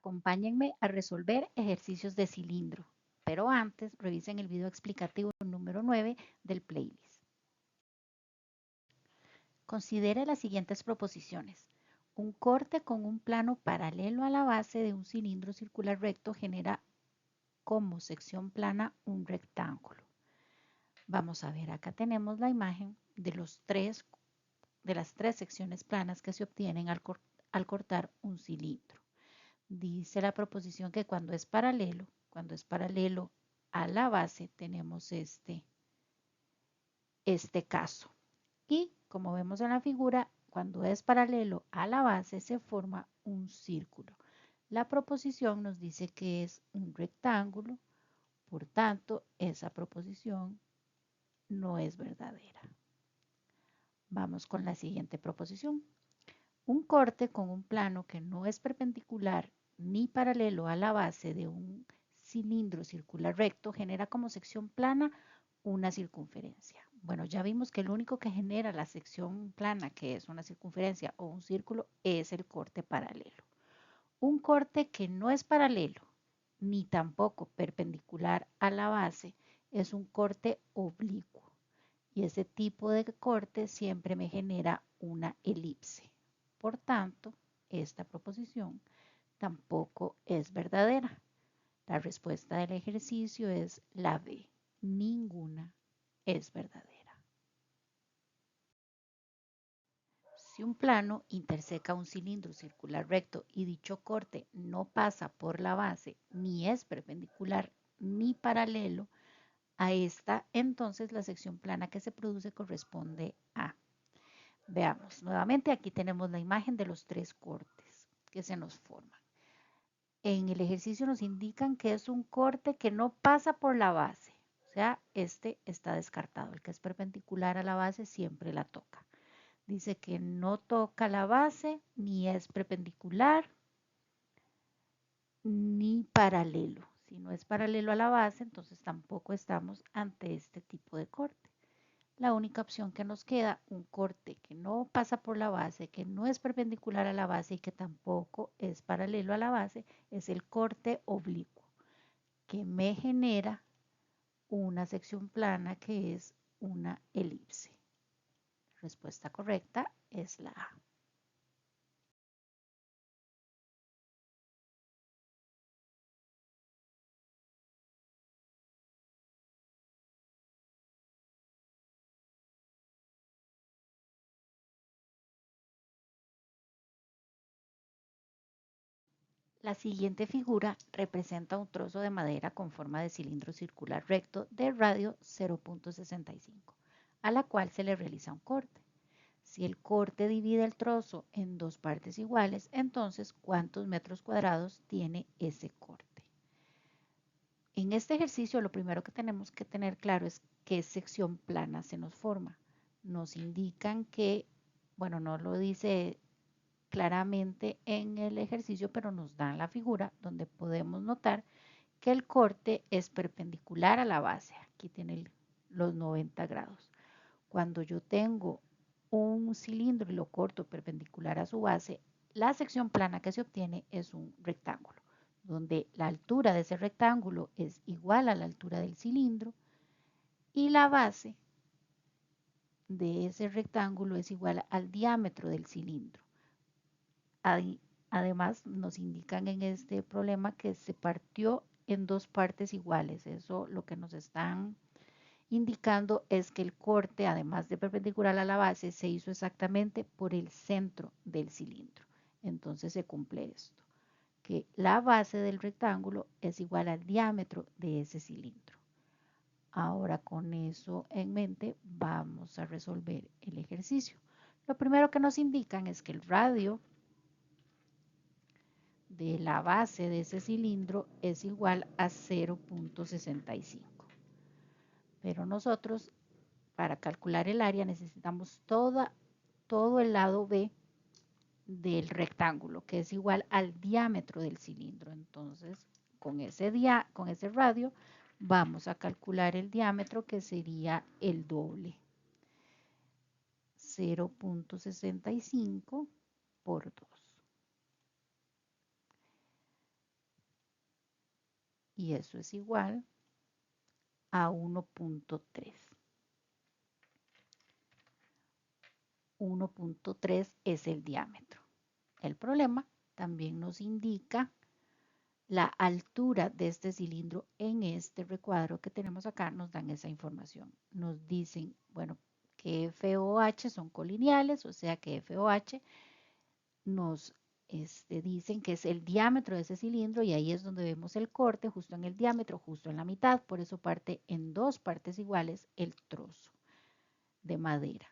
Acompáñenme a resolver ejercicios de cilindro, pero antes revisen el video explicativo número 9 del playlist. Considere las siguientes proposiciones. Un corte con un plano paralelo a la base de un cilindro circular recto genera como sección plana un rectángulo. Vamos a ver, acá tenemos la imagen de las tres secciones planas que se obtienen al cortar un cilindro. Dice la proposición que cuando es paralelo a la base, tenemos este caso. Y como vemos en la figura, cuando es paralelo a la base se forma un círculo. La proposición nos dice que es un rectángulo, por tanto, esa proposición no es verdadera. Vamos con la siguiente proposición. Un corte con un plano que no es perpendicular ni paralelo a la base de un cilindro circular recto genera como sección plana una circunferencia. Bueno, ya vimos que lo único que genera la sección plana, que es una circunferencia o un círculo, es el corte paralelo. Un corte que no es paralelo ni tampoco perpendicular a la base es un corte oblicuo. Y ese tipo de corte siempre me genera una elipse. Por tanto, esta proposición tampoco es verdadera. La respuesta del ejercicio es la B. Ninguna es verdadera. Si un plano interseca un cilindro circular recto y dicho corte no pasa por la base, ni es perpendicular ni paralelo a esta, entonces la sección plana que se produce corresponde a. Veamos, nuevamente aquí tenemos la imagen de los tres cortes que se nos forman. En el ejercicio nos indican que es un corte que no pasa por la base, o sea, este está descartado. El que es perpendicular a la base siempre la toca. Dice que no toca la base, ni es perpendicular, ni paralelo. Si no es paralelo a la base, entonces tampoco estamos ante este tipo de corte. La única opción que nos queda, un corte que no pasa por la base, que no es perpendicular a la base y que tampoco es paralelo a la base, es el corte oblicuo, que me genera una sección plana que es una elipse. Respuesta correcta es la A. La siguiente figura representa un trozo de madera con forma de cilindro circular recto de radio 0.65, a la cual se le realiza un corte. Si el corte divide el trozo en dos partes iguales, entonces ¿cuántos metros cuadrados tiene ese corte? En este ejercicio lo primero que tenemos que tener claro es qué sección plana se nos forma. Nos indican que, bueno, no lo dice claramente en el ejercicio, pero nos dan la figura donde podemos notar que el corte es perpendicular a la base. Aquí tiene los 90 grados. Cuando yo tengo un cilindro y lo corto perpendicular a su base, la sección plana que se obtiene es un rectángulo, donde la altura de ese rectángulo es igual a la altura del cilindro y la base de ese rectángulo es igual al diámetro del cilindro. Además, nos indican en este problema que se partió en dos partes iguales. Eso lo que nos están indicando es que el corte, además de perpendicular a la base, se hizo exactamente por el centro del cilindro. Entonces se cumple esto, que la base del rectángulo es igual al diámetro de ese cilindro. Ahora con eso en mente vamos a resolver el ejercicio. Lo primero que nos indican es que el radio de la base de ese cilindro es igual a 0.65. Pero nosotros, para calcular el área, necesitamos todo el lado B del rectángulo, que es igual al diámetro del cilindro. Entonces, con ese radio, vamos a calcular el diámetro, que sería el doble. 0.65 por 2. y eso es igual a 1.3. 1.3 es el diámetro. El problema también nos indica la altura de este cilindro en este recuadro que tenemos acá, nos dan esa información. Nos dicen, bueno, que FOH son colineales, o sea que FOH nos dicen que es el diámetro de ese cilindro y ahí es donde vemos el corte, justo en el diámetro, justo en la mitad, por eso parte en dos partes iguales el trozo de madera.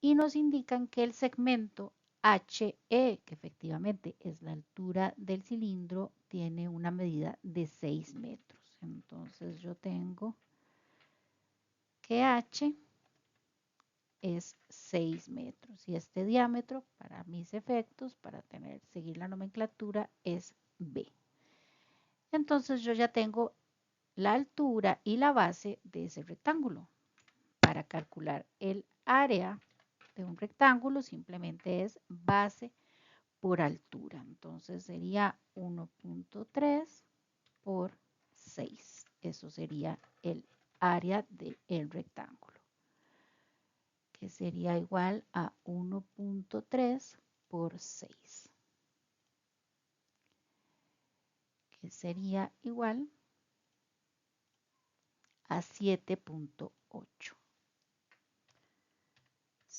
Y nos indican que el segmento HE, que efectivamente es la altura del cilindro, tiene una medida de 6 metros. Entonces yo tengo que H es 6 metros y este diámetro, para mis efectos, para seguir la nomenclatura, es B. Entonces yo ya tengo la altura y la base de ese rectángulo. Para calcular el área de un rectángulo simplemente es base por altura. Entonces sería 1.3 por 6. Eso sería el área del rectángulo, que sería igual a 1.3 por 6, que sería igual a 7.8.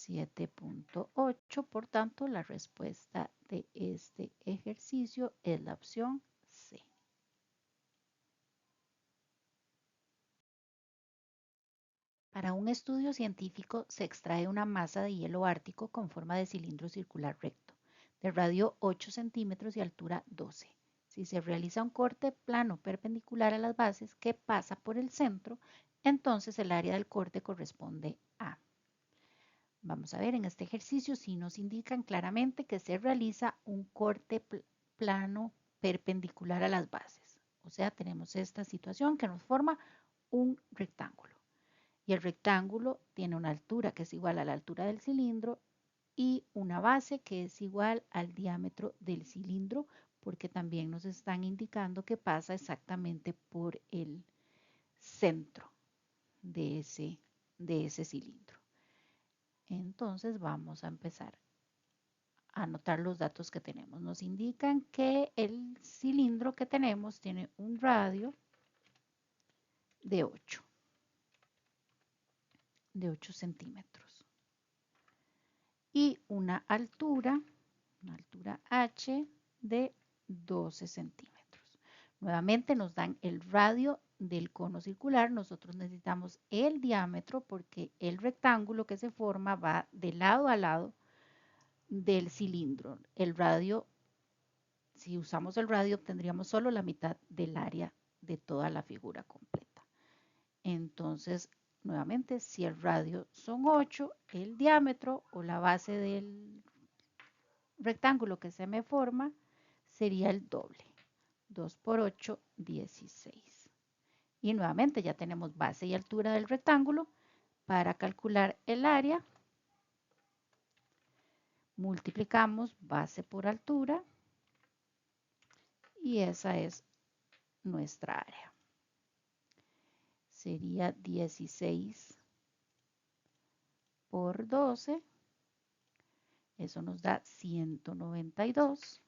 7.8, por tanto, la respuesta de este ejercicio es la opción C. Para un estudio científico se extrae una masa de hielo ártico con forma de cilindro circular recto, de radio 8 centímetros y altura 12. Si se realiza un corte plano perpendicular a las bases que pasa por el centro, entonces el área del corte corresponde a. Vamos a ver, en este ejercicio sí nos indican claramente que se realiza un corte plano perpendicular a las bases. O sea, tenemos esta situación que nos forma un rectángulo. Y el rectángulo tiene una altura que es igual a la altura del cilindro y una base que es igual al diámetro del cilindro, porque también nos están indicando que pasa exactamente por el centro de ese cilindro. Entonces vamos a empezar a anotar los datos que tenemos. Nos indican que el cilindro que tenemos tiene un radio de 8 centímetros y una altura H de 12 centímetros. Nuevamente nos dan el radio del cono circular. Nosotros necesitamos el diámetro porque el rectángulo que se forma va de lado a lado del cilindro. El radio, si usamos el radio, obtendríamos solo la mitad del área de toda la figura completa. Entonces, nuevamente, si el radio son 8, el diámetro o la base del rectángulo que se me forma sería el doble. 2 por 8, 16. Y nuevamente ya tenemos base y altura del rectángulo. Para calcular el área, multiplicamos base por altura y esa es nuestra área. Sería 16 por 12. Eso nos da 192.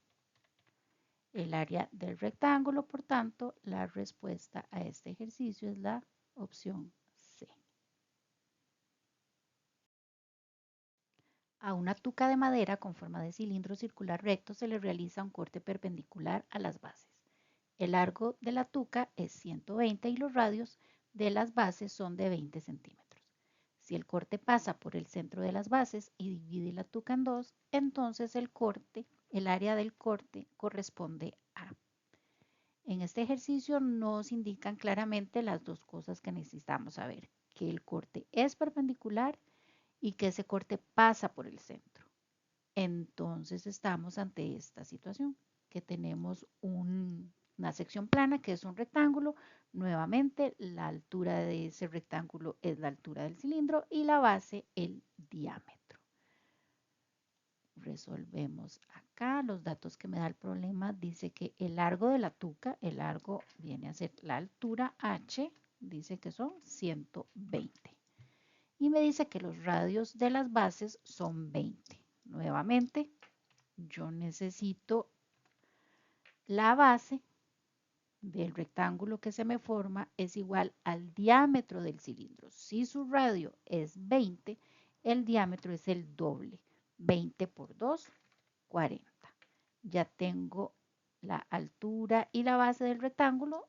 El área del rectángulo, por tanto, la respuesta a este ejercicio es la opción C. A una tuca de madera con forma de cilindro circular recto se le realiza un corte perpendicular a las bases. El largo de la tuca es 120 y los radios de las bases son de 20 centímetros. Si el corte pasa por el centro de las bases y divide la tuca en dos, entonces el área del corte corresponde a. En este ejercicio nos indican claramente las dos cosas que necesitamos saber, que el corte es perpendicular y que ese corte pasa por el centro. Entonces estamos ante esta situación, que tenemos una sección plana que es un rectángulo. Nuevamente, la altura de ese rectángulo es la altura del cilindro y la base el diámetro. Resolvemos acá los datos que me da el problema. Dice que el largo de la tuca, el largo viene a ser la altura h, dice que son 120. Y me dice que los radios de las bases son 20. Nuevamente, yo necesito la base del rectángulo que se me forma es igual al diámetro del cilindro. Si su radio es 20, el diámetro es el doble. 20 por 2, 40. Ya tengo la altura y la base del rectángulo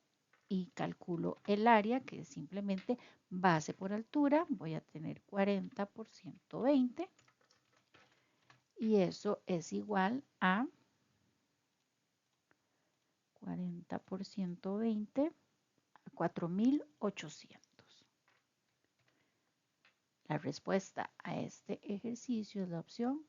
y calculo el área, que es simplemente base por altura. Voy a tener 40 por 120 y eso es igual a 40 por 120 a 4800. La respuesta a este ejercicio es la opción